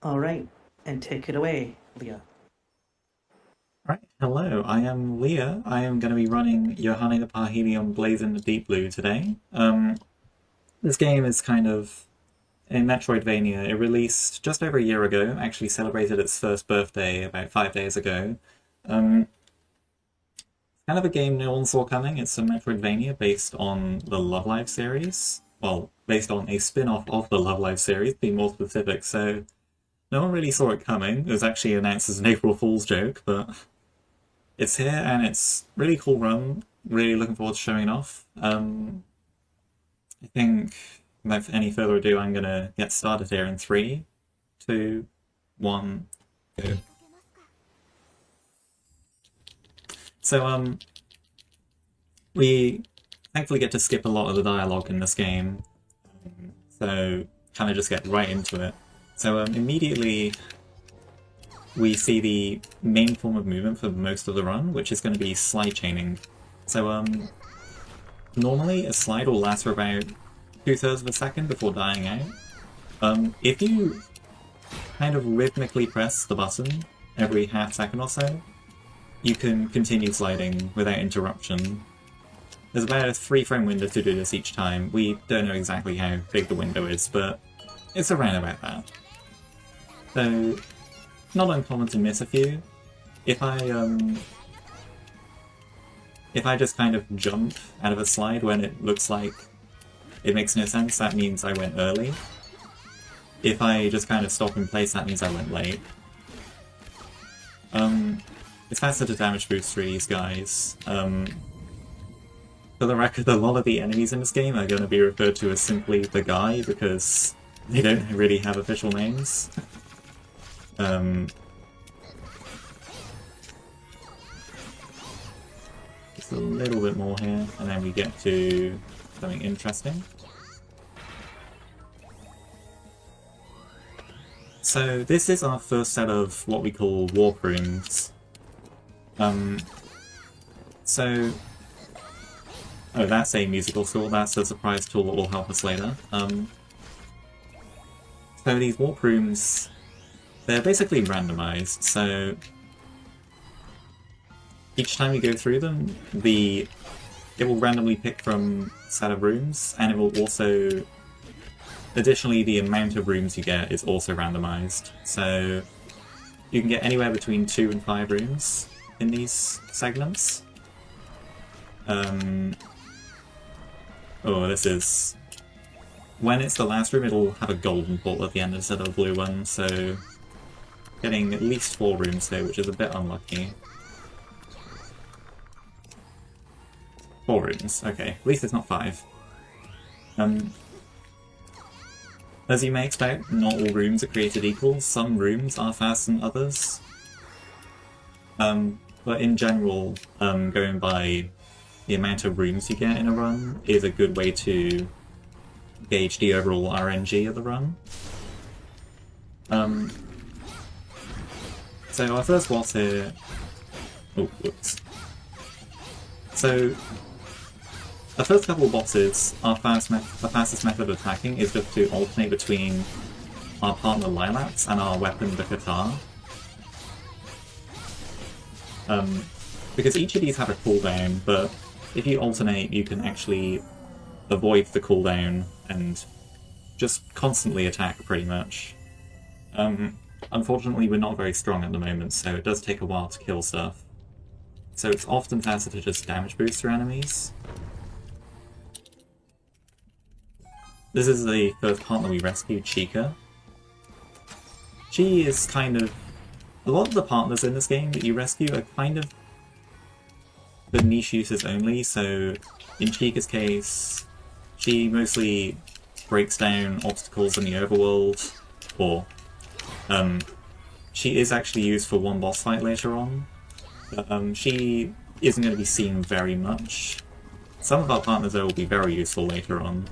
All right, and take it away, Leah. Right, hello, I am Leah. I am going to be running Yohane the Parhelion Blazing the Deep Blue today. This game is kind of a Metroidvania. It released just over a year ago, actually celebrated its first birthday about 5 days ago. Um, Kind of a game no one saw coming. It's a Metroidvania based on the Love Live series. Well, based on a spin-off of the Love Live series, to be more specific, so no one really saw it coming. It was actually announced as an April Fool's joke, but it's here and it's really cool run. Really looking forward to showing it off. I think without any further ado, I'm gonna get started here in three, two, one, go. So we thankfully get to skip a lot of the dialogue in this game. So kind of just get right into it. So immediately we see the main form of movement for most of the run, which is going to be slide chaining. So normally a slide will last for about 2/3 of a second before dying out. If you kind of rhythmically press the button every half second or so, you can continue sliding without interruption. There's about a 3 frame window to do this each time. We don't know exactly how big the window is, but it's around about that. So, not uncommon to miss a few. If I just kind of jump out of a slide when it looks like it makes no sense, that means I went early. If I just kind of stop in place, that means I went late. It's faster to damage boost for these guys. For the record, a lot of the enemies in this game are going to be referred to as simply the guy because they don't really have official names. Just a little bit more here, and then we get to something interesting. So this is our first set of what we call warp rooms. So... Oh, that's a musical tool. That's a surprise tool that will help us later. So these warp rooms, they're basically randomized, so each time you go through them, it will randomly pick from a set of rooms, and it will also... Additionally, the amount of rooms you get is also randomized, so you can get anywhere between 2 and 5 rooms in these segments. Oh, this is... When it's the last room, it'll have a golden portal at the end instead of a blue one, so getting at least 4 rooms here, which is a bit unlucky. 4 rooms, okay. At least it's not 5. As you may expect, not all rooms are created equal. Some rooms are faster than others. But in general, going by the amount of rooms you get in a run is a good way to gauge the overall RNG of the run. So our first boss here... Oh, whoops. So, the first couple of bosses, our fastest method of attacking is just to alternate between our partner Lilacs and our weapon, the Guitar. Because each of these have a cooldown, but if you alternate, you can actually avoid the cooldown and just constantly attack, pretty much. Unfortunately, we're not very strong at the moment, so it does take a while to kill stuff. So it's often faster to just damage boost your enemies. This is the first partner we rescued, Chica. She is kind of... A lot of the partners in this game that you rescue are kind of for niche uses only, so in Chica's case, she mostly breaks down obstacles in the overworld, or she is actually used for one boss fight later on, but she isn't going to be seen very much. Some of our partners though will be very useful later on.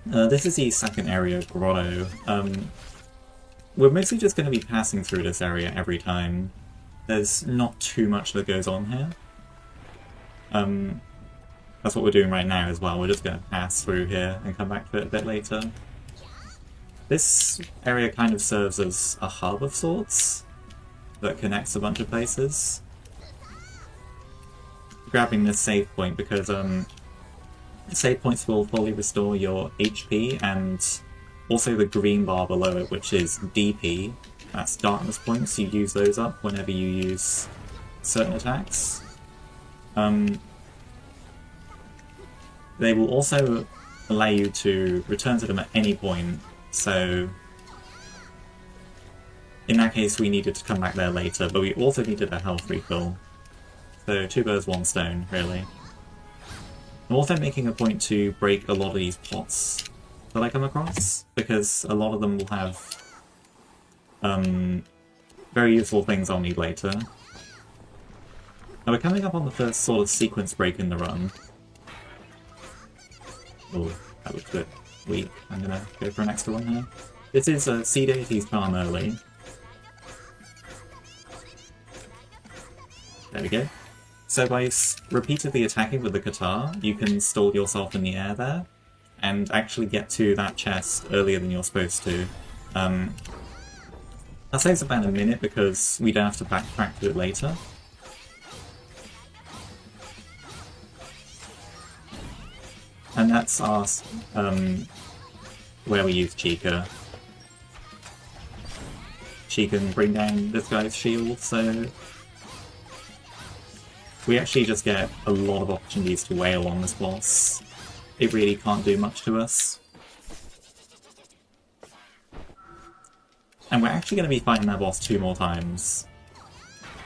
This is the second area, Grotto. We're mostly just going to be passing through this area every time. There's not too much that goes on here. That's what we're doing right now as well. We're just going to pass through here and come back to it a bit later. This area kind of serves as a hub of sorts that connects a bunch of places. Grabbing this save point because save points will fully restore your HP and also the green bar below it, which is DP. That's darkness points. You use those up whenever you use certain attacks. They will also allow you to return to them at any point, so in that case we needed to come back there later, but we also needed a health refill. So 2 birds, 1 stone, really. I'm also making a point to break a lot of these pots that I come across, because a lot of them will have very useful things I'll need later. Now we're coming up on the first sort of sequence break in the run. Oh, that looks a bit weak. I'm gonna go for an extra one here. This is a Sea Deity's Charm early. There we go. So by repeatedly attacking with the guitar, you can stall yourself in the air there, and actually get to that chest earlier than you're supposed to. That saves about a minute because we don't have to backtrack to it later. And that's our, where we use Chica. She can bring down this guy's shield, so we actually just get a lot of opportunities to wail on this boss. It really can't do much to us. And we're actually going to be fighting that boss 2 more times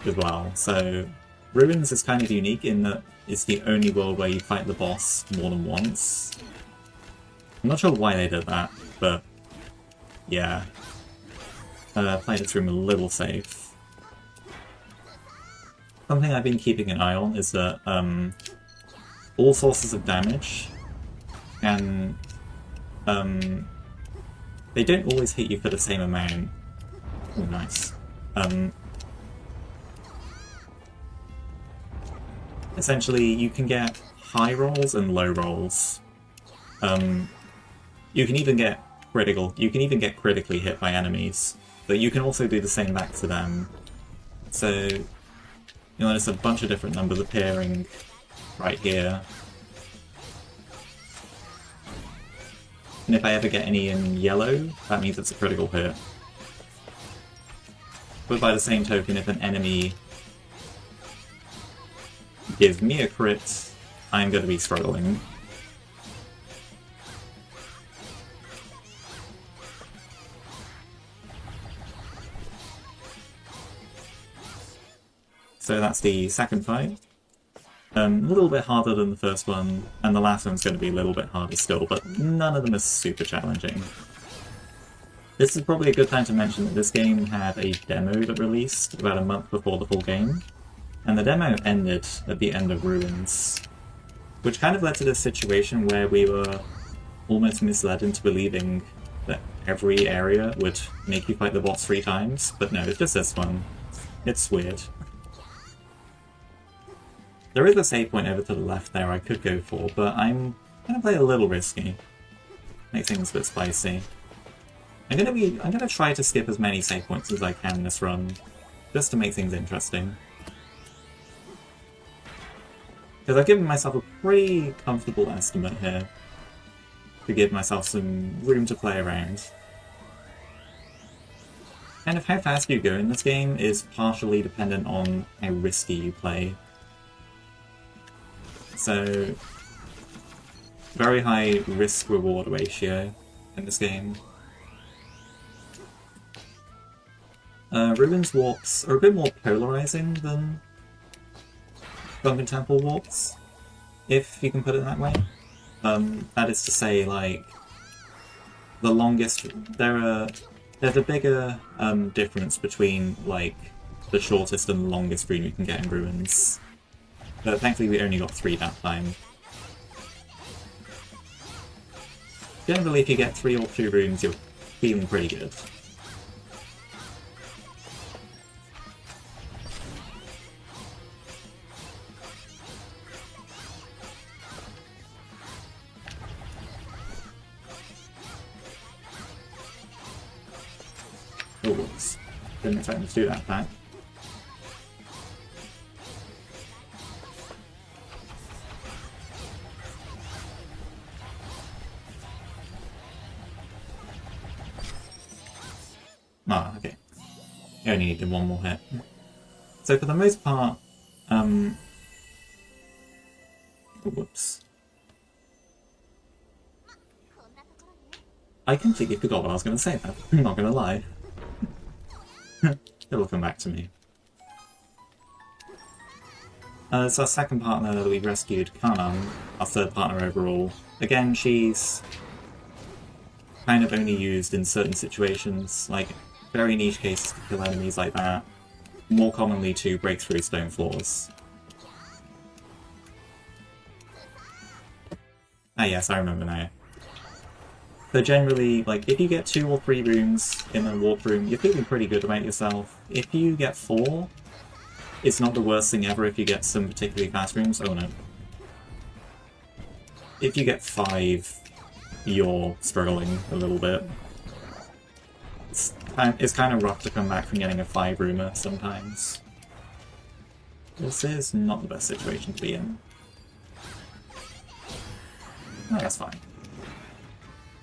as well, so Ruins is kind of unique in that it's the only world where you fight the boss more than once. I'm not sure why they did that, but yeah. Played this room a little safe. Something I've been keeping an eye on is that all sources of damage can... they don't always hit you for the same amount. Oh, nice. Essentially, you can get high rolls and low rolls. You can even get critically hit by enemies, but you can also do the same back to them. So you'll notice a bunch of different numbers appearing right here. And if I ever get any in yellow, that means it's a critical hit. But by the same token, if an enemy gives me a crit, I'm going to be struggling. So that's the second fight. A little bit harder than the first one, and the last one's going to be a little bit harder still, but none of them are super challenging. This is probably a good time to mention that this game had a demo that released about a month before the full game, and the demo ended at the end of Ruins, which kind of led to this situation where we were almost misled into believing that every area would make you fight the boss 3 times, but no, it's just this one. It's weird. There is a save point over to the left there I could go for, but I'm gonna play a little risky. Make things a bit spicy. I'm gonna try to skip as many save points as I can this run, just to make things interesting. Because I've given myself a pretty comfortable estimate here, to give myself some room to play around. Kind of how fast you go in this game is partially dependent on how risky you play. So, very high risk-reward ratio in this game. Ruins walks are a bit more polarizing than Sunken Temple walks, if you can put it that way. That is to say, like, the longest... There's a bigger difference between, like, the shortest and longest rune you can get in Ruins. But thankfully we only got 3 that time. Generally, if you get 3 or 2 runes, you're feeling pretty good. Oh, whoops. Didn't expect me to do that back. Ah, okay. I only needed one more hit. So for the most part, oh, whoops. I completely forgot what I was going to say there. I'm not going to lie. It'll come back to me. So our second partner that we rescued, Kanan, our third partner overall. Again, she's kind of only used in certain situations, like very niche cases to kill enemies like that. More commonly to break through stone floors. Ah yes, I remember now. So generally, like, if you get 2 or 3 rooms in a warp room, you're feeling pretty good about yourself. If you get 4, it's not the worst thing ever if you get some particularly fast rooms. Oh no. If you get 5, you're struggling a little bit. It's kind of rough to come back from getting a 5 roomer sometimes. This is not the best situation to be in. Oh, that's fine.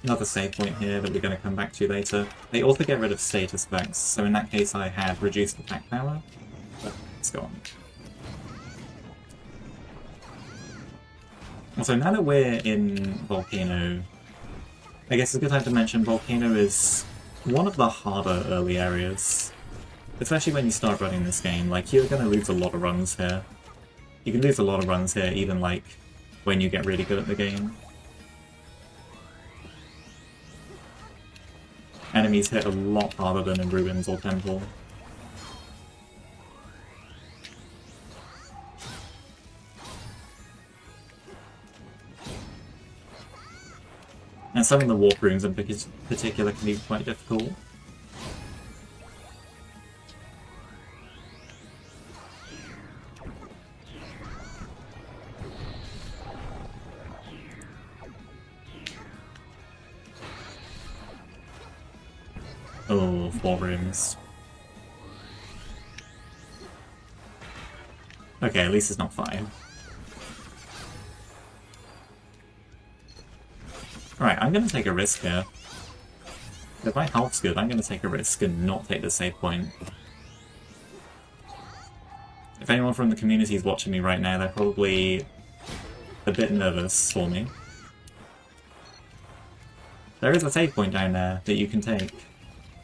Another save point here that we're going to come back to later. They also get rid of status effects, so in that case I had reduced attack power, but let's go on. Also, now that we're in Volcano, I guess it's a good time to mention Volcano is one of the harder early areas. Especially when you start running this game, like, you're going to lose a lot of runs here. You can lose a lot of runs here, even, like, when you get really good at the game. Enemies hit a lot harder than in Ruins or Temple. And some of the warp rooms in particular can be quite difficult. Oh, 4 rooms. Okay, at least it's not 5. Alright, I'm gonna take a risk here. If my health's good, I'm gonna take a risk and not take the save point. If anyone from the community is watching me right now, they're probably a bit nervous for me. There is a save point down there that you can take.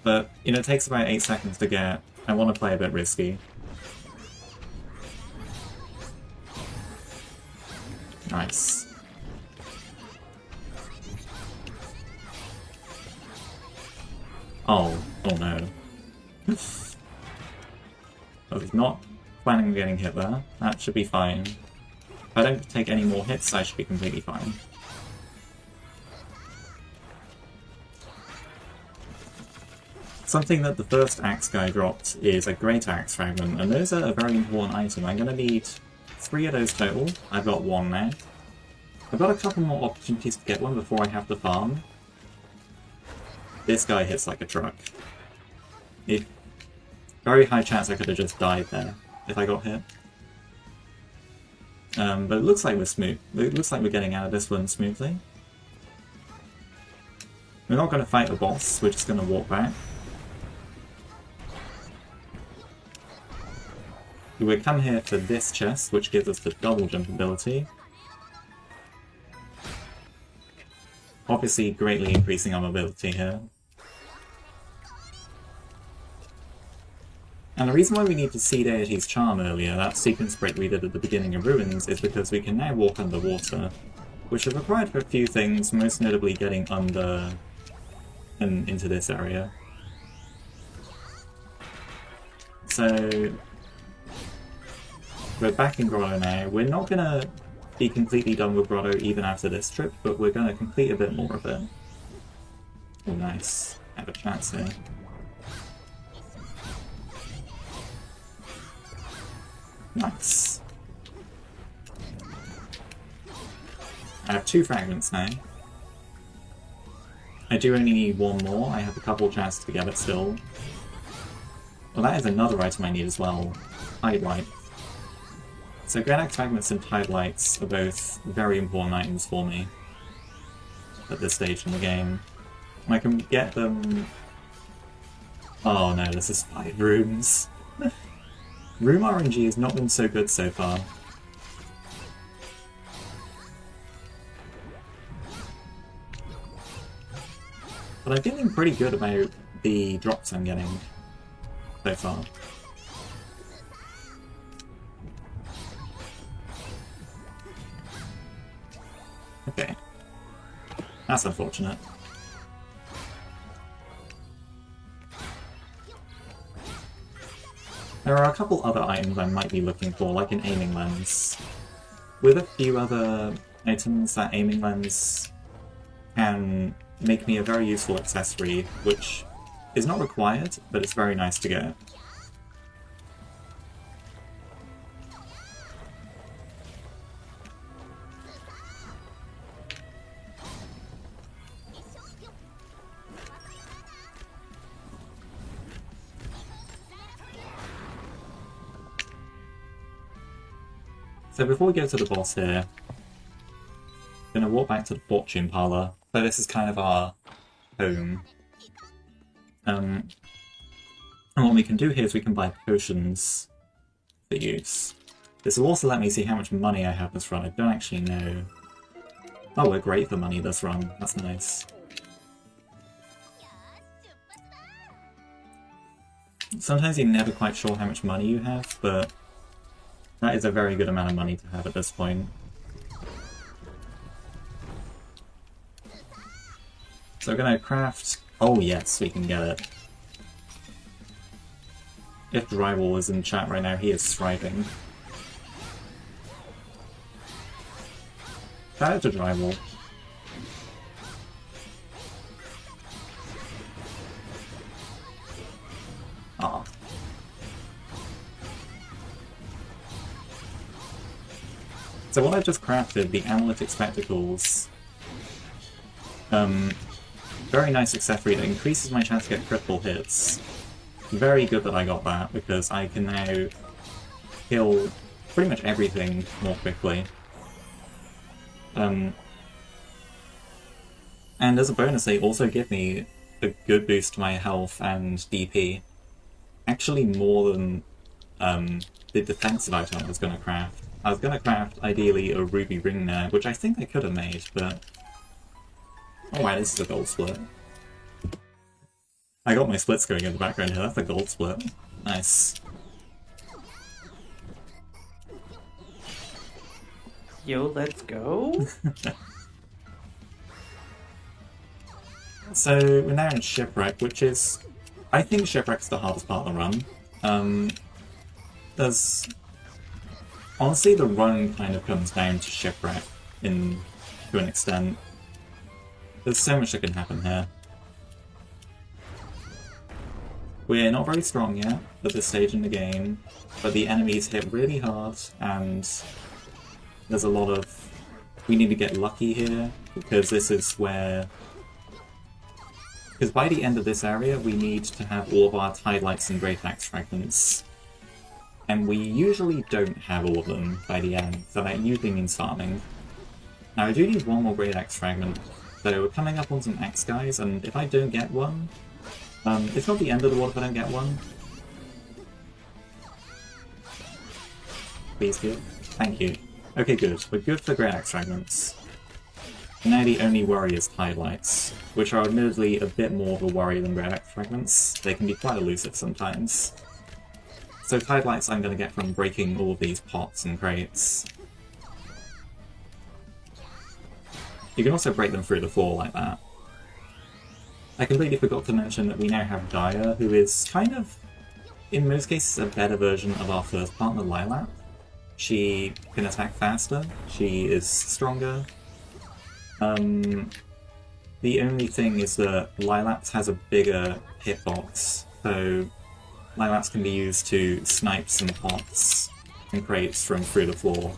But, you know, it takes about 8 seconds to get. I want to play a bit risky. Nice. Oh no. Well, he's not planning on getting hit there. That should be fine. If I don't take any more hits, I should be completely fine. Something that the first axe guy dropped is a great axe fragment, and those are a very important item. I'm going to need 3 of those total. I've got 1 now. I've got a couple more opportunities to get one before I have to farm. This guy hits like a truck. Very high chance I could have just died there if I got hit. But it looks like we're smooth. It looks like we're getting out of this one smoothly. We're not going to fight the boss, we're just going to walk back. We come here for this chest, which gives us the double jump ability. Obviously greatly increasing our mobility here. And the reason why we needed Sea Deity's Charm earlier, that sequence break we did at the beginning of Ruins, is because we can now walk underwater, which is required for a few things, most notably getting under and into this area. So we're back in Grotto now. We're not going to be completely done with Grotto even after this trip, but we're going to complete a bit more of it. Oh nice, have a chance here. Nice. I have 2 fragments now. I do only need 1 more, I have a couple chances to get it still. Well, that is another item I need as well. Tide Light. So Great Axe Fragments and Tide Lights are both very important items for me at this stage in the game. I can get them... Oh no, this is 5 rooms. Room RNG has not been so good so far. But I'm feeling pretty good about the drops I'm getting so far. Okay. That's unfortunate. There are a couple other items I might be looking for, like an aiming lens. With a few other items, that aiming lens can make me a very useful accessory, which is not required, but it's very nice to get. So before we go to the boss here, I'm going to walk back to the Fortune Parlor. So this is kind of our home. And what we can do here is we can buy potions for use. This will also let me see how much money I have this run. I don't actually know. Oh, we're great for money this run. That's nice. Sometimes you're never quite sure how much money you have, but that is a very good amount of money to have at this point. So we're gonna craft... Oh yes, we can get it. If Drywall is in chat right now, he is striving. Shout out to Drywall. Aw. So what I've just crafted, the Analytic Spectacles, very nice accessory that increases my chance to get critical hits. Very good that I got that, because I can now kill pretty much everything more quickly. And as a bonus, they also give me a good boost to my health and DP. Actually more than the defensive item I was going to craft. I was going to craft, ideally, a ruby ring there, which I think I could have made, but... Oh wow, this is a gold split. I got my splits going in the background here, that's a gold split. Nice. Yo, let's go. So, we're now in Shipwreck, which is... I think Shipwreck's the hardest part of the run. There's... Honestly, the run kind of comes down to Shipwreck, to an extent. There's so much that can happen here. We're not very strong yet at this stage in the game, but the enemies hit really hard, and there's a lot of... We need to get lucky here, because this is where... Because by the end of this area, we need to have all of our Tide Lights and Great Axe Fragments. And we usually don't have all of them by the end, so that usually means farming. Now I do need one more Great Axe Fragment, so we're coming up on some Axe guys, and if I don't get one, it's not the end of the world if I don't get one. Please good. Thank you. Okay, good. We're good for Great Axe Fragments. Now the only worry is Tide Lights, which are admittedly a bit more of a worry than Great Axe Fragments. They can be quite elusive sometimes. So Tide Lights I'm going to get from breaking all of these pots and crates. You can also break them through the floor like that. I completely forgot to mention that we now have Gaia, who is kind of, in most cases, a better version of our first partner, Lilac. She can attack faster, she is stronger. The only thing is that Lilac has a bigger hitbox, so Lilacs can be used to snipe some pots and crates from through the floor.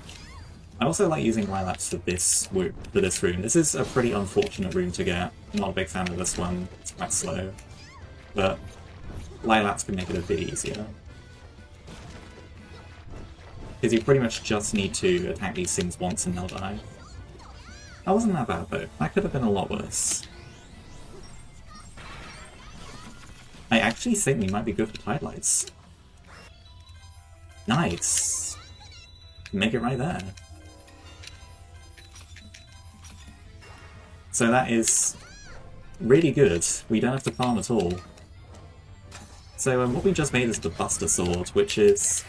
I also like using Lilacs for this room. This is a pretty unfortunate room to get. I'm not a big fan of this one, it's quite slow. But Lilacs can make it a bit easier. Because you pretty much just need to attack these things once and they'll die. That wasn't that bad though, that could have been a lot worse. I actually think we might be good for Tide Lights. Nice! Make it right there. So that is really good. We don't have to farm at all. So what we just made is the Buster Sword, which is...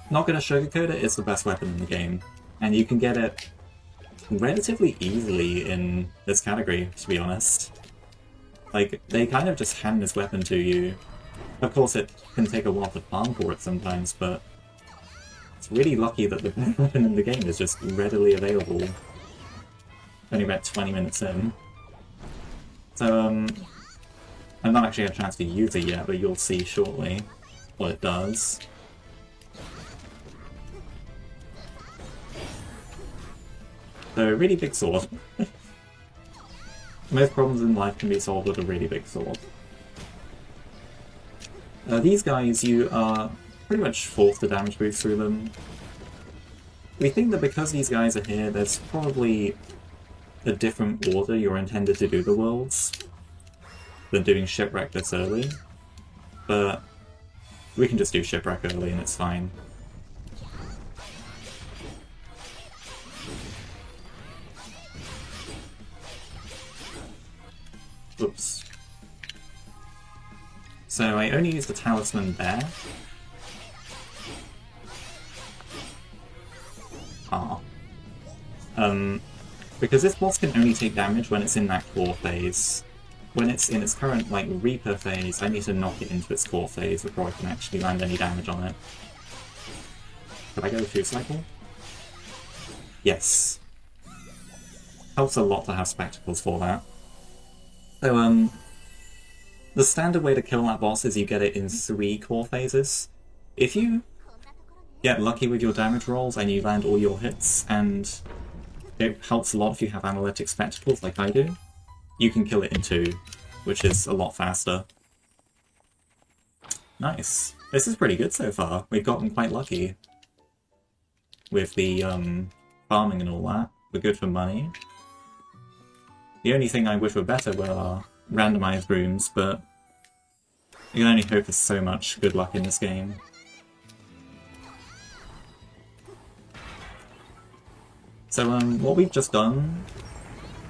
not gonna sugarcoat it, it's the best weapon in the game. And you can get it relatively easily in this category, to be honest. Like, they kind of just hand this weapon to you. Of course it can take a while to farm for it sometimes, but it's really lucky that the best weapon in the game is just readily available. Only about 20 minutes in. So, I've not actually had a chance to use it yet, but you'll see shortly what it does. So, a really big sword. Most problems in life can be solved with a really big sword. These guys, you are pretty much forced to damage boost through them. We think that because these guys are here, there's probably a different order you're intended to do the worlds than doing Shipwreck this early, but we can just do Shipwreck early and it's fine. Oops. So I only used the talisman there. Because this boss can only take damage when it's in that core phase. When it's in its current, like, Reaper phase, I need to knock it into its core phase before I can actually land any damage on it. Could I go 2-cycle? Yes. Helps a lot to have spectacles for that. So, the standard way to kill that boss is you get it in 3 core phases. If you get lucky with your damage rolls and you land all your hits, and it helps a lot if you have analytic spectacles like I do, you can kill it in 2, which is a lot faster. Nice. This is pretty good so far. We've gotten quite lucky with the farming and all that. We're good for money. The only thing I wish were better were our randomized rooms, but you can only hope for so much good luck in this game. So what we've just done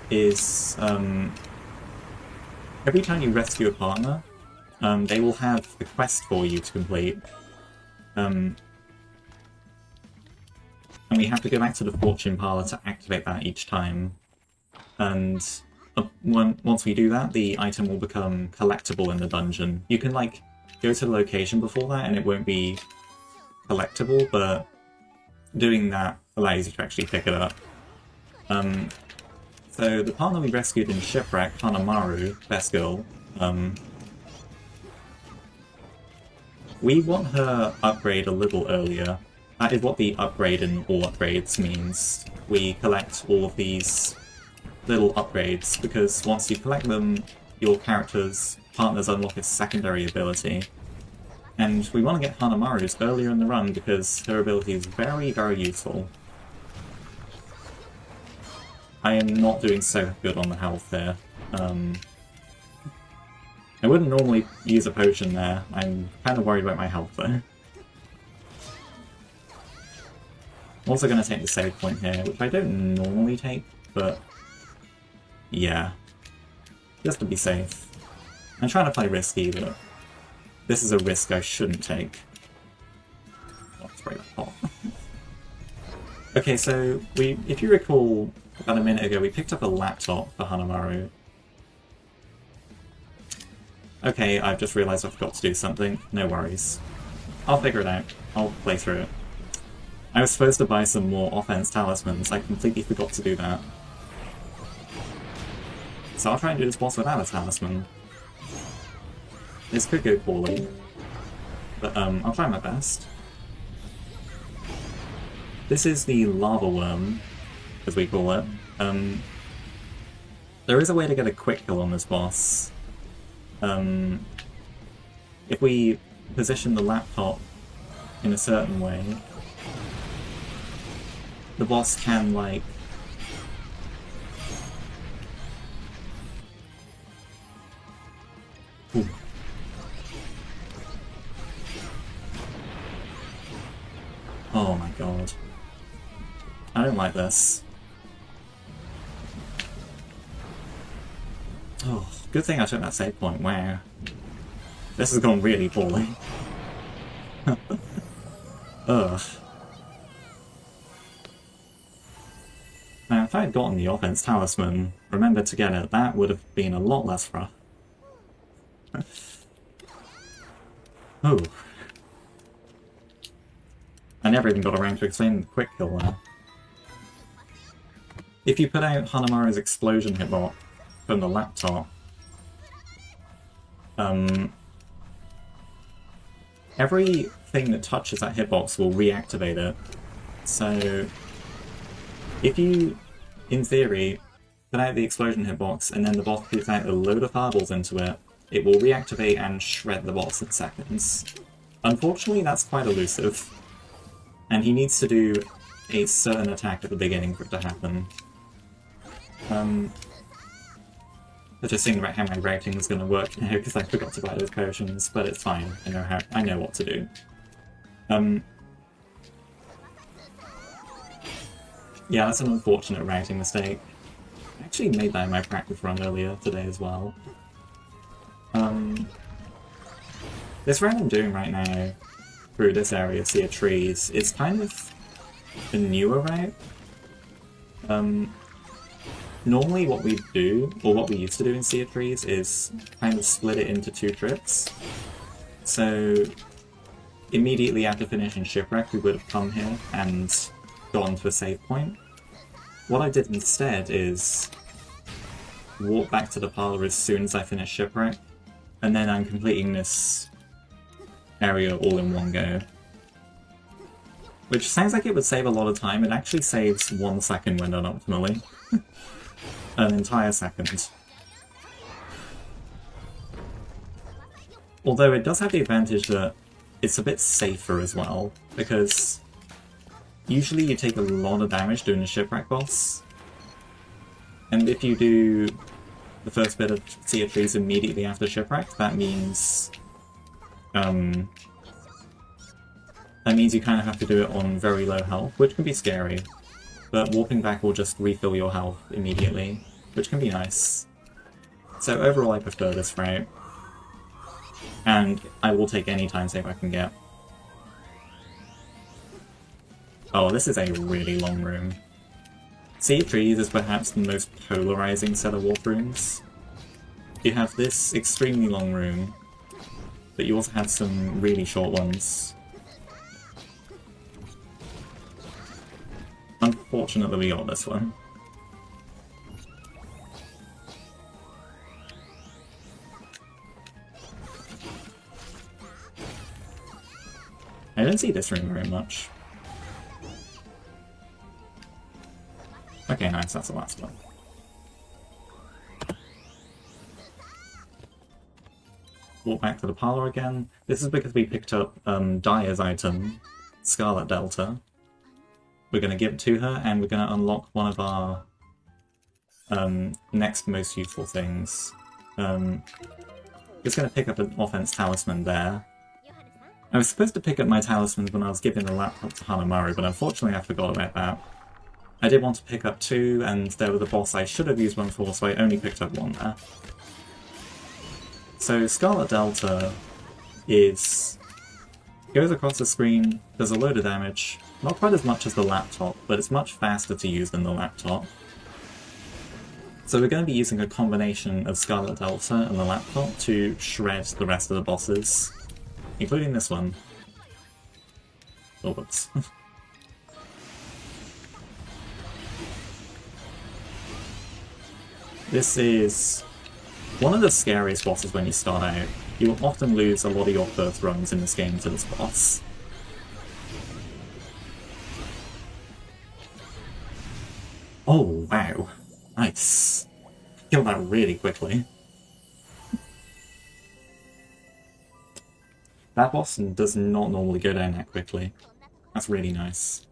is every time you rescue a partner, they will have a quest for you to complete. And we have to go back to the fortune parlor to activate that each time. And once we do that, the item will become collectible in the dungeon. You can, like, go to the location before that and it won't be collectible, but doing that allows you to actually pick it up. So the partner we rescued in Shipwreck, Hanamaru, best girl, we want her upgrade a little earlier. That is what the upgrade in all upgrades means. We collect all of these little upgrades, because once you collect them, your character's partners unlock a secondary ability. And we want to get Hanamaru's earlier in the run because her ability is very, very useful. I am not doing so good on the health here. I wouldn't normally use a potion there. I'm kind of worried about my health though. I'm also going to take the save point here, which I don't normally take, but yeah, just to be safe. I'm trying to play risky, but this is a risk I shouldn't take. Oh, it's very hot. Okay, so if you recall, about a minute ago we picked up a laptop for Hanamaru. Okay, I've just realised I forgot to do something. No worries. I'll figure it out. I'll play through it. I was supposed to buy some more offense talismans. I completely forgot to do that. So I'll try and do this boss without a talisman. This could go poorly, but I'll try my best. This is the lava worm, as we call it. There is a way to get a quick kill on this boss. if we position the laptop in a certain way, the boss can, like... Ooh. Oh my god. I don't like this. Oh, good thing I took that save point. Wow. This has gone really poorly. Ugh. Now, if I had gotten the offense talisman, remembered to get it, that would have been a lot less rough. Oh. I never even got around to explaining the quick kill there. If you put out Hanamaru's explosion hitbox from the laptop, everything that touches that hitbox will reactivate it. So, if you, in theory, put out the explosion hitbox and then the boss puts out a load of fireballs into it, it will reactivate and shred the boss in seconds. Unfortunately, that's quite elusive, and he needs to do a certain attack at the beginning for it to happen. I'm just thinking about how my routing is going to work now because I forgot to buy those potions, but it's fine. I know what to do. Yeah, that's an unfortunate routing mistake. I actually made that in my practice run earlier today as well. This route I'm doing right now through this area, Sea of Trees, is kind of a newer route. Normally what we do, or what we used to do in Sea of Trees, is kind of split it into 2 trips. So immediately after finishing Shipwreck, we would have come here and gone to a save point. What I did instead is walk back to the parlor as soon as I finish Shipwreck, and then I'm completing this area all in one go. Which sounds like it would save a lot of time. It actually saves 1 second when done optimally. An entire second. Although it does have the advantage that it's a bit safer as well, because usually you take a lot of damage doing a Shipwreck boss, and if you do the first bit of Sea of Trees immediately after Shipwreck, that means you kind of have to do it on very low health, which can be scary. But warping back will just refill your health immediately, which can be nice. So overall I prefer this route, and I will take any time save I can get. Oh, this is a really long room. Sea of Trees is perhaps the most polarizing set of warp rooms. You have this extremely long room, but you also have some really short ones. Unfortunately, we got this one. I don't see this room very much. Okay, nice, that's the last one. Walk back to the parlor again. This is because we picked up Dia's item, Scarlet Delta. We're going to give it to her, and we're going to unlock one of our next most useful things. Just going to pick up an offense talisman there. I was supposed to pick up my talismans when I was giving the laptop to Hanamaru, but unfortunately I forgot about that. I did want to pick up 2, and there was a boss I should have used one for, so I only picked up 1 there. So Scarlet Delta goes across the screen, does a load of damage, not quite as much as the laptop, but it's much faster to use than the laptop. So we're going to be using a combination of Scarlet Delta and the laptop to shred the rest of the bosses, including this one. Oh, whoops. This is one of the scariest bosses when you start out. You will often lose a lot of your first runs in this game to this boss. Oh, wow. Nice. Killed that really quickly. That boss does not normally go down that quickly. That's really nice.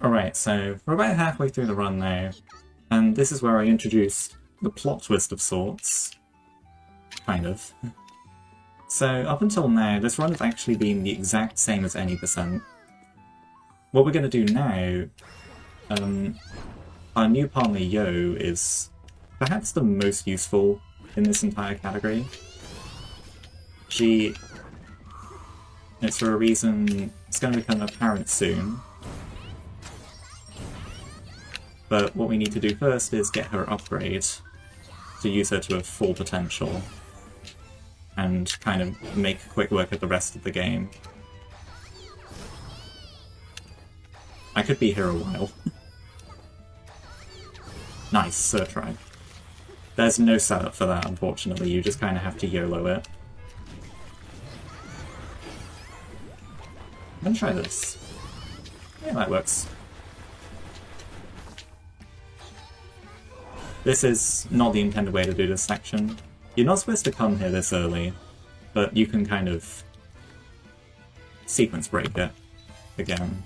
Alright, so we're about halfway through the run now, and this is where I introduce the plot twist of sorts. Kind of. So, up until now, this run has actually been the exact same as any percent. What we're going to do now, our new partner Yo is perhaps the most useful in this entire category. It's for a reason, it's going to become apparent soon. But what we need to do first is get her upgrade to use her to her full potential and kind of make quick work of the rest of the game. I could be here a while. Nice, Search Ride. There's no setup for that, unfortunately, you just kind of have to YOLO it. I'm gonna try this. Yeah, that works. This is not the intended way to do this section. You're not supposed to come here this early, but you can kind of sequence break it again.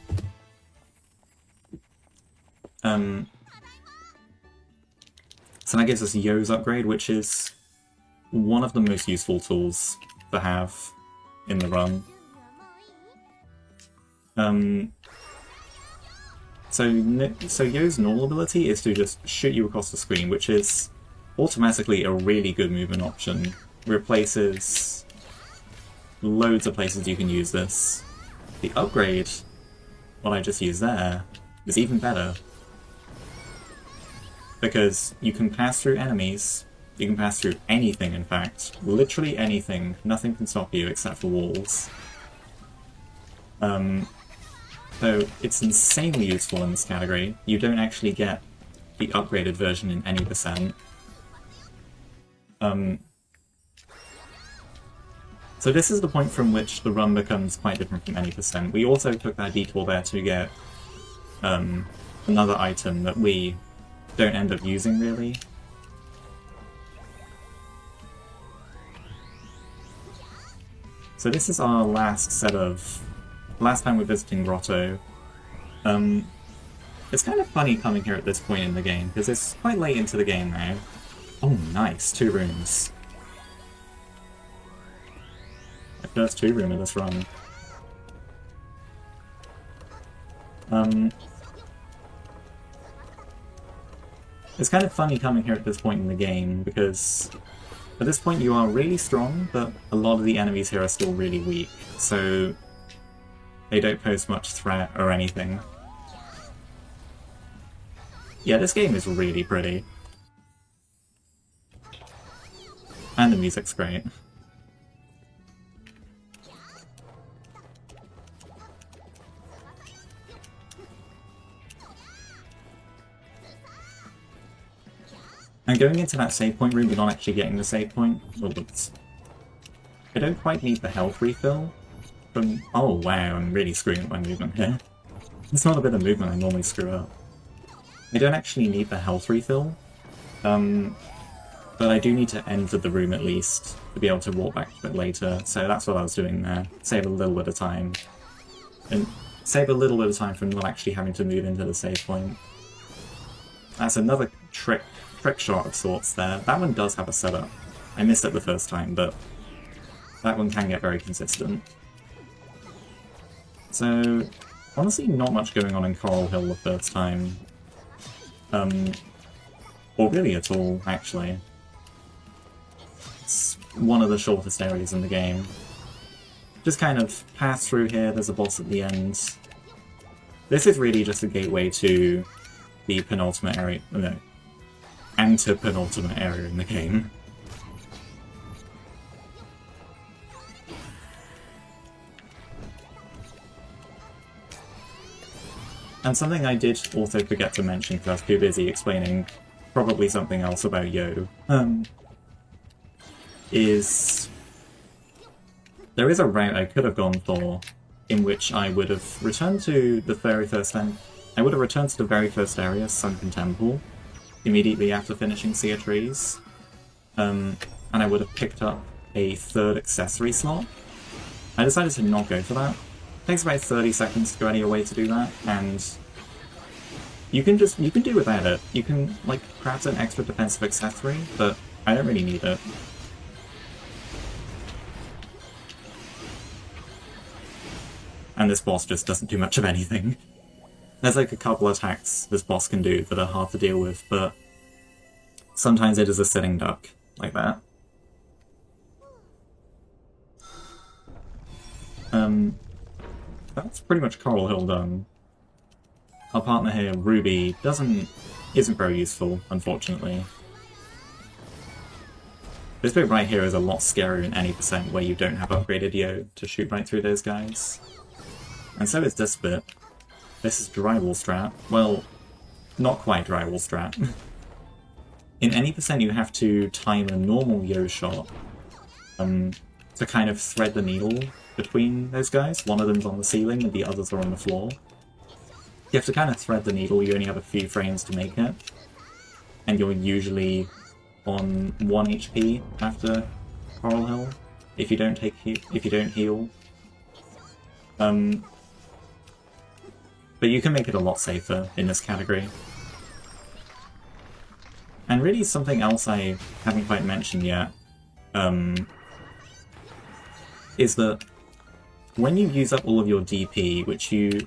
So that gives us Yo's upgrade, which is one of the most useful tools to have in the run. So Yo's normal ability is to just shoot you across the screen, which is automatically a really good movement option. Replaces loads of places you can use this. The upgrade, what I just used there, is even better. Because you can pass through enemies, you can pass through anything in fact, literally anything, nothing can stop you except for walls. So it's insanely useful in this category. You don't actually get the upgraded version in any percent. So this is the point from which the run becomes quite different from any percent. We also took that detour there to get another item that we don't end up using really. So this is our last time we're visiting Grotto. It's kind of funny coming here at this point in the game, because it's quite late into the game now. Oh nice, 2 rooms. My first 2 room of this run. It's kind of funny coming here at this point in the game, because at this point you are really strong, but a lot of the enemies here are still really weak, so they don't pose much threat or anything. Yeah, this game is really pretty. And the music's great. And going into that save point room, you're not actually getting the save point. Well, I don't quite need the health refill. Oh wow, I'm really screwing up my movement here. It's not a bit of movement I normally screw up. I don't actually need the health refill, but I do need to enter the room at least to be able to walk back to it later, so that's what I was doing there. Save a little bit of time. And save a little bit of time from not actually having to move into the save point. That's another trick shot of sorts there. That one does have a setup. I missed it the first time, but that one can get very consistent. So, honestly not much going on in Coral Hill the first time. Or really at all, actually. It's one of the shortest areas in the game. Just kind of pass through here, there's a boss at the end. This is really just a gateway to the penultimate area, no, antepenultimate area in the game. And something I did also forget to mention because I was too busy explaining probably something else about Yo, is there is a route I could have gone for in which I would have returned to the very first I would have returned to the very first area, Sunken Temple, immediately after finishing Sea of Trees, and I would have picked up a third accessory slot. I decided to not go for that. It takes about 30 seconds to go out of your way to do that, and you can do without it. You can, like, craft an extra defensive accessory, but I don't really need it. And this boss just doesn't do much of anything. There's like a couple attacks this boss can do that are hard to deal with, but sometimes it is a sitting duck, like that. That's pretty much Coral Hill done. Our partner here, Ruby, isn't very useful, unfortunately. This bit right here is a lot scarier in any percent where you don't have upgraded Yo to shoot right through those guys. And so is this bit. This is Drywall Strat. Well, not quite Drywall Strat. In any percent you have to time a normal Yo shot to kind of thread the needle between those guys. One of them's on the ceiling and the others are on the floor. You have to kind of thread the needle, you only have a few frames to make it. And you're usually on 1 HP after Coral Hill, if you don't heal. But you can make it a lot safer in this category. And really something else I haven't quite mentioned yet, is that when you use up all of your DP, which you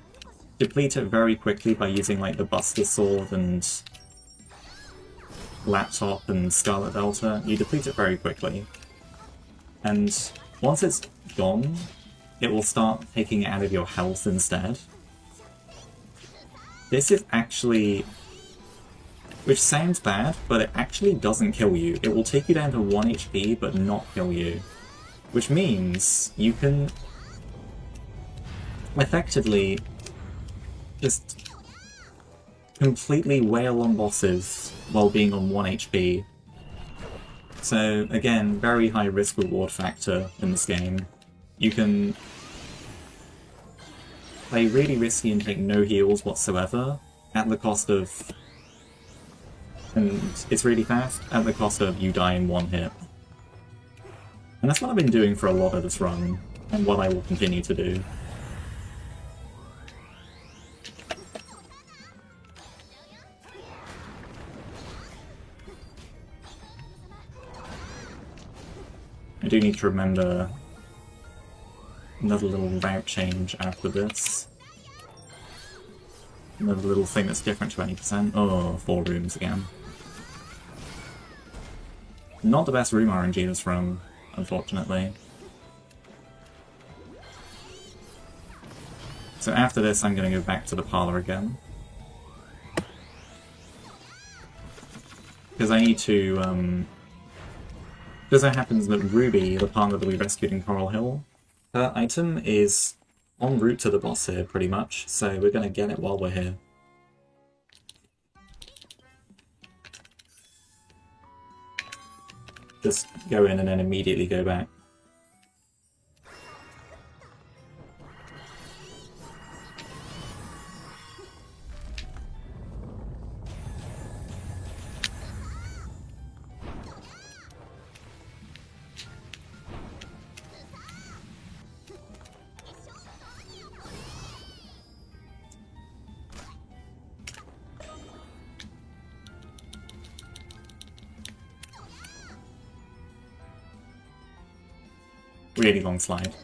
deplete it very quickly by using like the Buster Sword and Laptop and Scarlet Delta, you deplete it very quickly. And once it's gone, it will start taking it out of your health instead. This is actually... which sounds bad, but it actually doesn't kill you. It will take you down to 1 HP, but not kill you. Which means you can effectively just completely wail on bosses while being on 1 HP. So again, very high risk-reward factor in this game. You can play really risky and take no heals whatsoever, at the cost of... and it's really fast, at the cost of you die in 1 hit. And that's what I've been doing for a lot of this run, and what I will continue to do. I do need to remember another little route change after this. Another little thing that's different to 20%. Oh, 4 rooms again. Not the best room RNG this run, unfortunately. So after this I'm going to go back to the parlor again. Because I need to, because it happens that Ruby, the partner that we rescued in Coral Hill, her item is en route to the boss here, pretty much, so we're going to get it while we're here. Just go in and then immediately go back. Really long slide.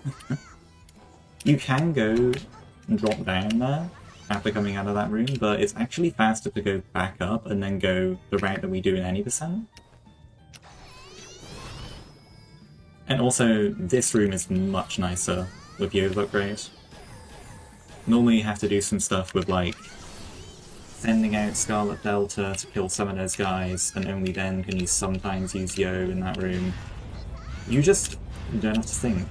You can go and drop down there after coming out of that room, but it's actually faster to go back up and then go the route that we do in any percent. And also, this room is much nicer with Yo's upgrade. Normally you have to do some stuff with like sending out Scarlet Delta to kill some of those guys, and only then can you sometimes use Yo in that room. You don't have to think,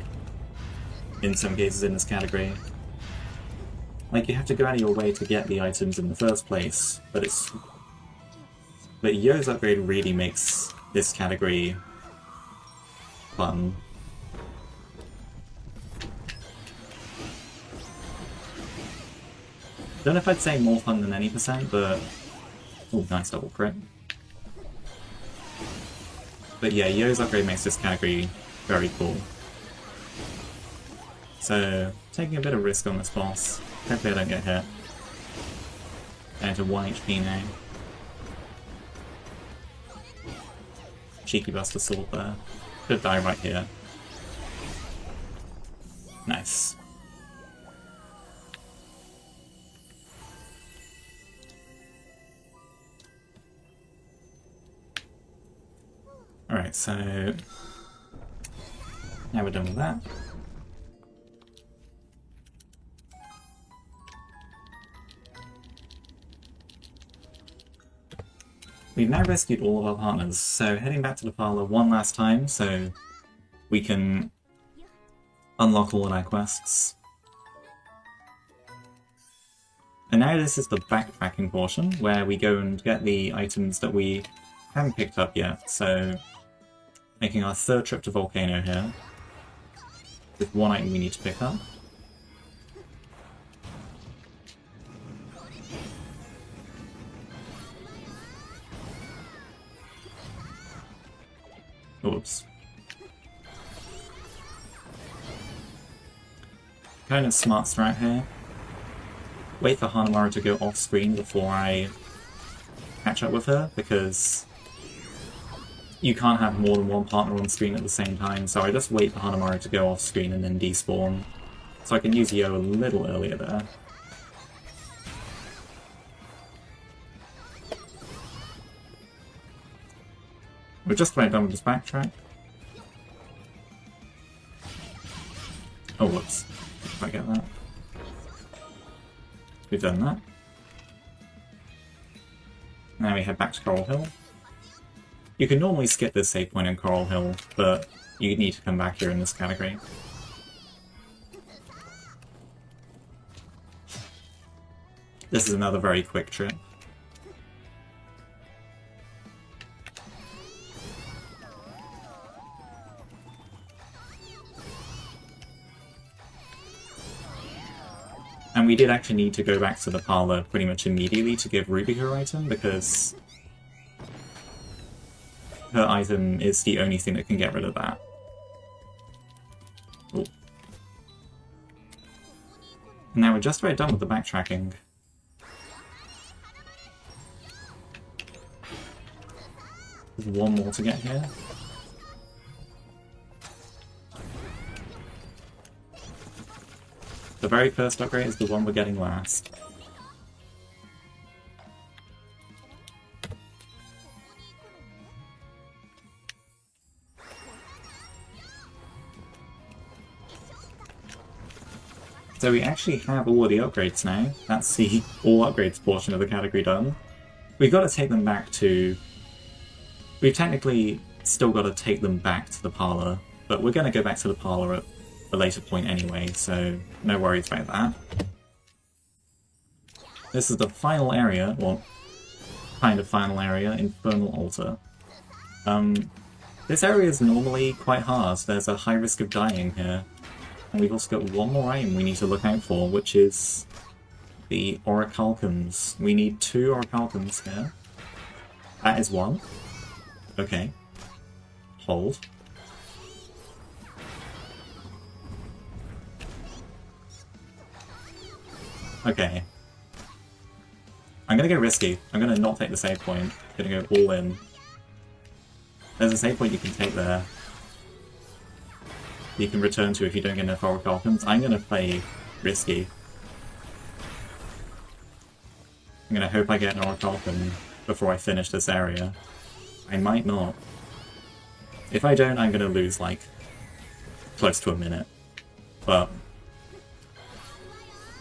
in some cases in this category. Like, you have to go out of your way to get the items in the first place, but Yo's upgrade really makes this category fun. Don't know if I'd say more fun than any percent, but... Oh, nice double crit. But yeah, Yo's upgrade makes this category very cool. So, taking a bit of risk on this boss. Hopefully I don't get hit. Down to 1 HP now. Cheeky Buster Sword there. Could die right here. Nice. Alright, so... now we're done with that. We've now rescued all of our partners, so heading back to the parlour one last time so we can unlock all of our quests. And now this is the backtracking portion, where we go and get the items that we haven't picked up yet, so making our third trip to Volcano here, with one item we need to pick up. Oops. Kind of smart strat here. Wait for Hanamaru to go off screen before I catch up with her, because you can't have more than one partner on screen at the same time, so I just wait for Hanamaru to go off screen and then despawn. So I can use Yo a little earlier there. We're just about done with this backtrack. Oh, whoops. If I get that. We've done that. Now we head back to Coral Hill. You can normally skip this save point in Coral Hill, but you need to come back here in this category. This is another very quick trip. And we did actually need to go back to the parlour pretty much immediately to give Ruby her item, because her item is the only thing that can get rid of that. Ooh. And now we're just about done with the backtracking. There's one more to get here. The very first upgrade is the one we're getting last. So we actually have all of the upgrades now. That's the all upgrades portion of the category done. We've got to take them back to... We've technically still got to take them back to the parlour, but we're going to go back to the parlour at a later point anyway, so no worries about that. This is the final area, well, kind of final area, Infernal Altar. This area is normally quite hard. There's a high risk of dying here. And we've also got one more item we need to look out for, which is the Orichalcums. We need 2 Orichalcums here. That is one. Okay. Hold. Okay. I'm gonna go risky. I'm gonna not take the save point. I'm gonna go all in. There's a save point you can take there. You can return to if you don't get enough Orichalcums. I'm gonna play risky. I'm gonna hope I get an Orichalcum before I finish this area. I might not. If I don't, I'm gonna lose, like, close to a minute. But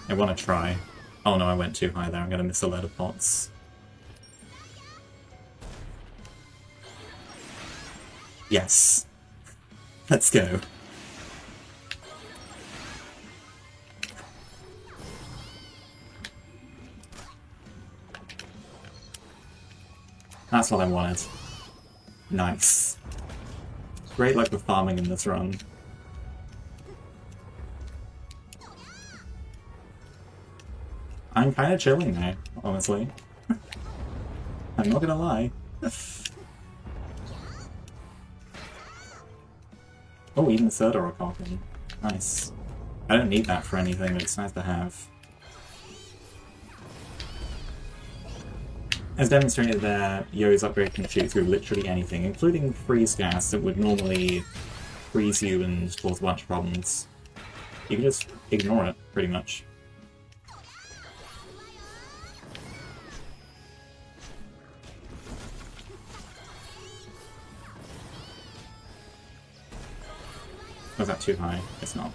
I want to try. Oh no, I went too high there. I'm going to miss a load of pots. Yes. Let's go. That's what I wanted. Nice. Great luck with farming in this run. I'm kind of chilling now, honestly. I'm not gonna lie. Oh, even third Orichalcum. Nice. I don't need that for anything, but it's nice to have. As demonstrated there, Yo's upgrade can shoot through literally anything, including freeze gas that would normally freeze you and cause a bunch of problems. You can just ignore it, pretty much. Was that too high? It's not.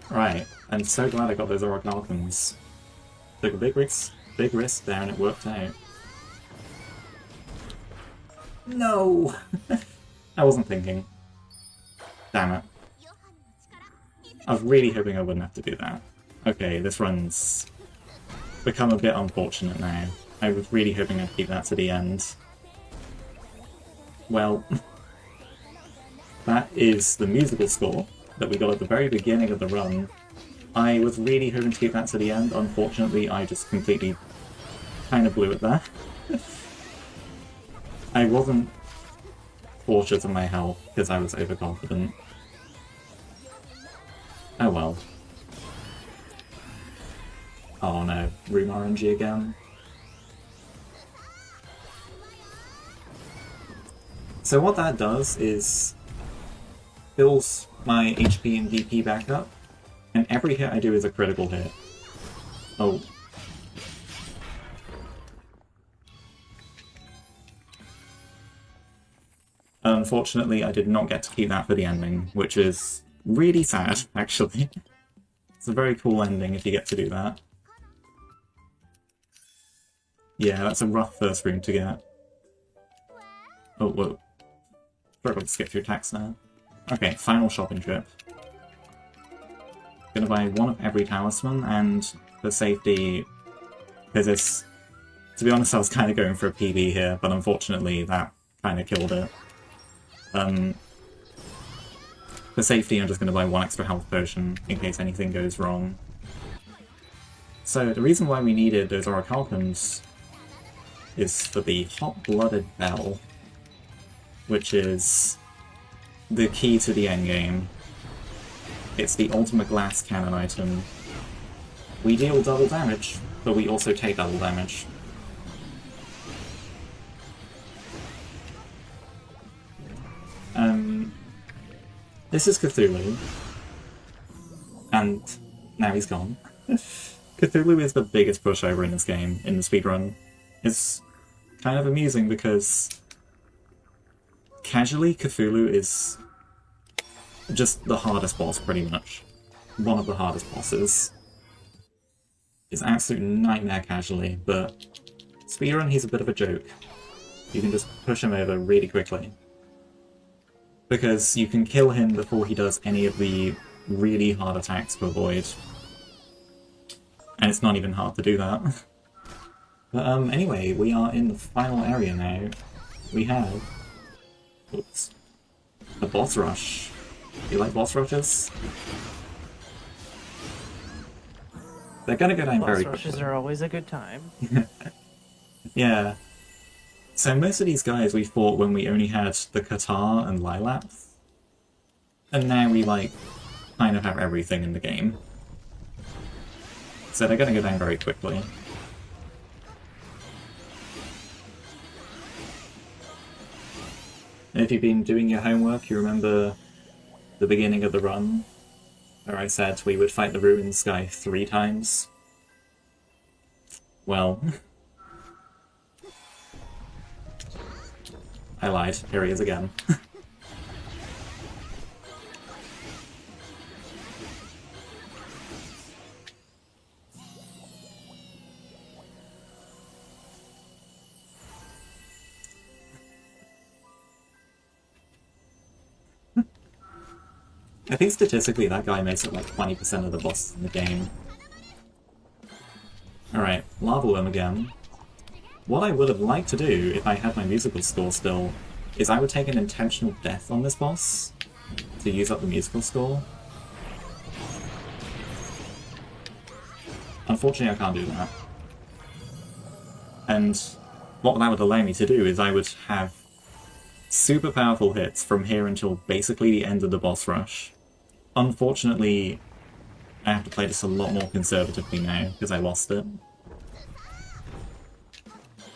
Right, I'm so glad I got those Orichalcums. Took a big risk there and it worked out. No! I wasn't thinking. Damn it. I was really hoping I wouldn't have to do that. Okay, this run's become a bit unfortunate now. I was really hoping I'd keep that to the end. Well, that is the musical score that we got at the very beginning of the run. I was really hoping to keep that to the end. Unfortunately, I just completely kind of blew it there. I wasn't cautious of my health because I was overconfident. Oh well. Oh no, room RNG again. So what that does is fills my HP and DP back up, and every hit I do is a critical hit. Oh. Unfortunately, I did not get to keep that for the ending, which is really sad, actually. It's a very cool ending if you get to do that. Yeah, that's a rough first room to get. Oh, whoa. Struggled to skip through attacks now. Okay, final shopping trip. Gonna buy one of every talisman, and for safety, because it's... To be honest, I was kind of going for a PB here, but unfortunately that kind of killed it. For safety, I'm just gonna buy one extra health potion, in case anything goes wrong. So, the reason why we needed those Orichalcums is for the Hot-Blooded Bell, which is the key to the endgame. It's the ultimate glass cannon item. We deal double damage, but we also take double damage. This is Cthulhu, and now he's gone. Cthulhu is the biggest pushover in this game, in the speedrun. It's kind of amusing because casually, Cthulhu is just the hardest boss, pretty much. One of the hardest bosses. It's an absolute nightmare casually, but speedrun, he's a bit of a joke. You can just push him over really quickly. Because you can kill him before he does any of the really hard attacks to avoid. And it's not even hard to do that. But anyway, we are in the final area now. We have... Oops. A boss rush. Do you like boss rushes? They're gonna go down very quickly. Boss rushes are always a good time. Yeah. So most of these guys we fought when we only had the Katar and Lilath. And now we, like, kind of have everything in the game. So they're gonna go down very quickly. If you've been doing your homework, you remember the beginning of the run, where I said we would fight the Ruins guy 3 times? Well... I lied. Here he is again. I think statistically that guy makes up like 20% of the bosses in the game. Alright, Lava Worm again. what I would have liked to do if I had my musical score still is I would take an intentional death on this boss to use up the musical score. Unfortunately, I can't do that. And what that would allow me to do is I would have super powerful hits from here until basically the end of the boss rush. Unfortunately, I have to play this a lot more conservatively now because I lost it.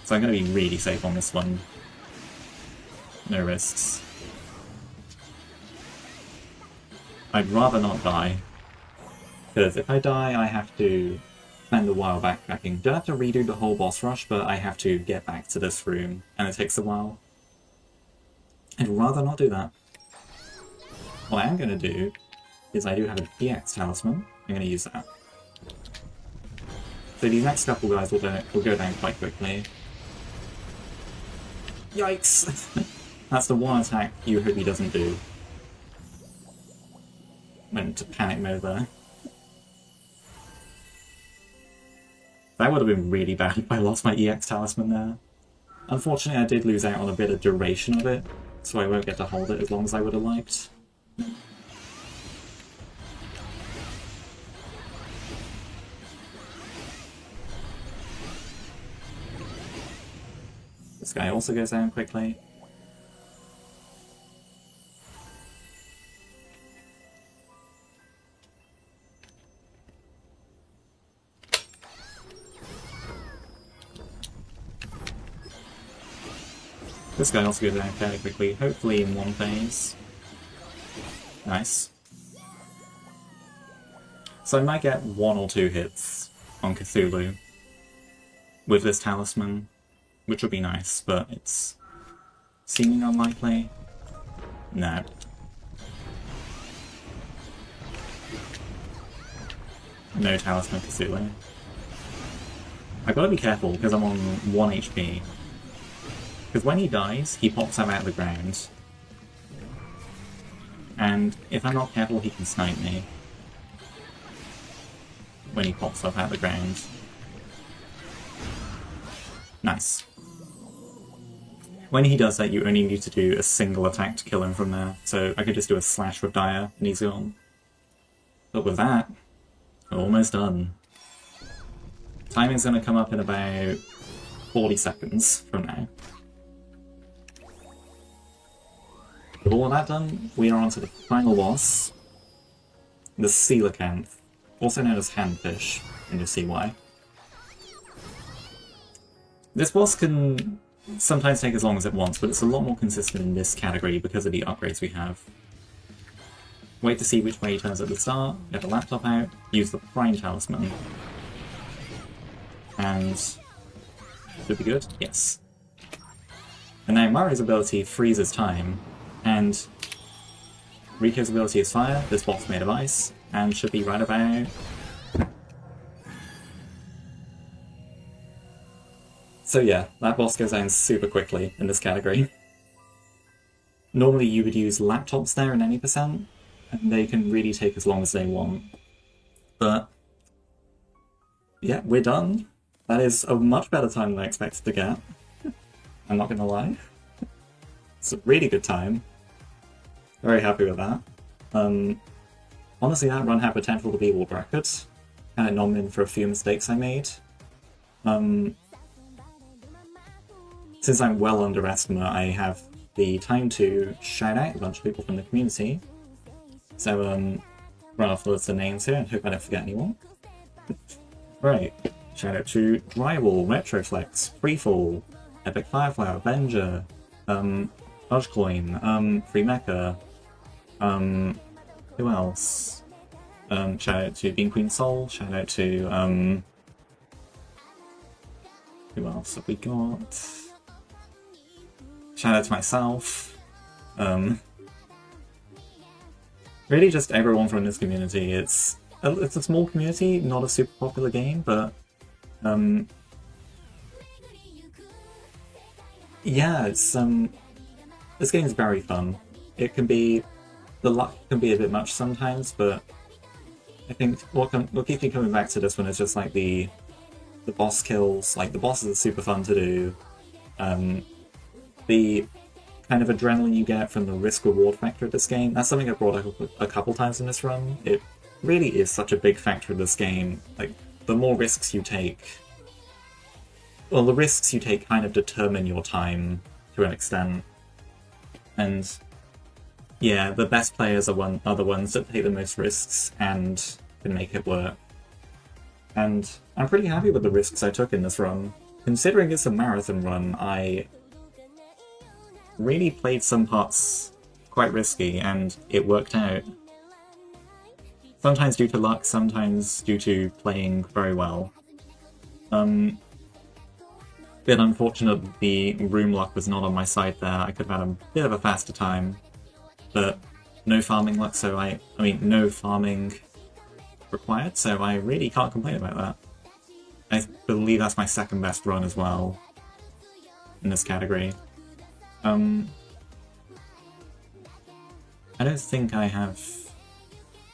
So I'm going to be really safe on this one. No risks. I'd rather not die, because if I die I have to spend a while backtracking. Don't have to redo the whole boss rush, but I have to get back to this room, and it takes a while. I'd rather not do that. What I am going to do is I do have an EX talisman. I'm going to use that. So these next couple guys will go down quite quickly. Yikes! That's the one attack you hope he doesn't do. Went into panic mode there. That would have been really bad if I lost my EX talisman there. Unfortunately, I did lose out on a bit of duration of it, so I won't get to hold it as long as I would have liked. This guy also goes down quickly. This guy also goes down fairly quickly, hopefully in one phase. Nice. So I might get 1 or 2 hits on Cthulhu with this talisman, which would be nice, but it's seeming unlikely. No. No talisman Cthulhu. I've got to be careful because I'm on 1 HP. Because when he dies, he pops up out of the ground. And if I'm not careful, he can snipe me. When he pops up out of the ground. Nice. When he does that, you only need to do a single attack to kill him from there. So I could just do a slash with Dire, and he's gone. But with that, we're almost done. Timing's going to come up in about 40 seconds from now. With all of that done, we are on to the final boss, the coelacanth, also known as handfish, and you'll see why. This boss can sometimes take as long as it wants, but it's a lot more consistent in this category because of the upgrades we have. Wait to see which way he turns at the start, get the laptop out, use the prime talisman, and should be good? Yes. And now Mario's ability freezes time, and Riko's ability is fire, this boss made of ice, and should be right about... So yeah, that boss goes down super quickly in this category. Normally you would use laptops there in any percent, and they can really take as long as they want. But yeah, we're done. That is a much better time than I expected to get. I'm not gonna lie. It's a really good time. Very happy with that. Honestly, that run had potential to be world record. Had it not been for a few mistakes I made. Since I'm well under estimate, I have the time to shout out a bunch of people from the community. So, run off loads of names here and hope I don't forget anyone. Right. Shout out to Drywall, Metroflex, Freefall, Epic Fireflower, Benja, Dogecoin, Free Mecha, who else? Shout out to Bean Queen Soul, shout out to, who else have we got? Shout out to myself. Really just everyone from this community. It's a small community, not a super popular game, but yeah, it's this game is very fun. It can be, the luck can be a bit much sometimes, but I think what keeps me coming back to this one is just like the the boss kills, like the bosses are super fun to do. The kind of adrenaline you get from the risk-reward factor of this game, that's something I brought up a couple times in this run. It really is such a big factor of this game. Like, the more risks you take... Well, the risks you take kind of determine your time to an extent. And yeah, the best players are the ones that take the most risks and can make it work. And I'm pretty happy with the risks I took in this run. Considering it's a marathon run, I really played some parts quite risky, and it worked out. Sometimes due to luck, sometimes due to playing very well. Bit unfortunate the room luck was not on my side there. I could have had a bit of a faster time, but no farming luck, so I mean, no farming required, so I really can't complain about that. I believe that's my second best run as well in this category. I don't think I have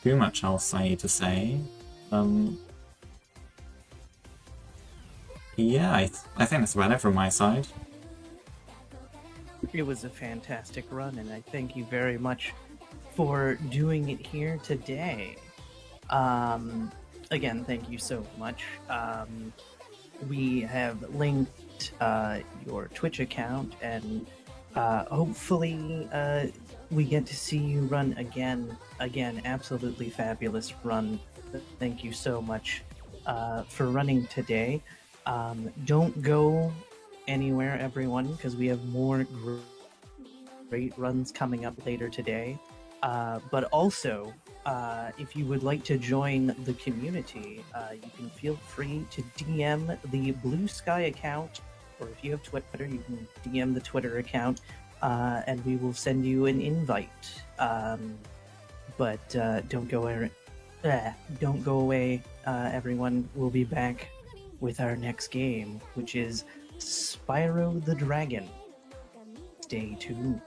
too much else I need to say. Yeah, I think that's about it from my side. It was a fantastic run, and I thank you very much for doing it here today. Again, thank you so much. We have linked your Twitch account, and hopefully we get to see you run again. Again, absolutely fabulous run. Thank you so much for running today. Don't go anywhere, everyone, because we have more great runs coming up later today. But also, if you would like to join the community, you can feel free to DM the Blue Sky account, or if you have Twitter, you can DM the Twitter account, and we will send you an invite. But don't go away, everyone. We'll be back with our next game, which is Spyro the Dragon. Stay tuned.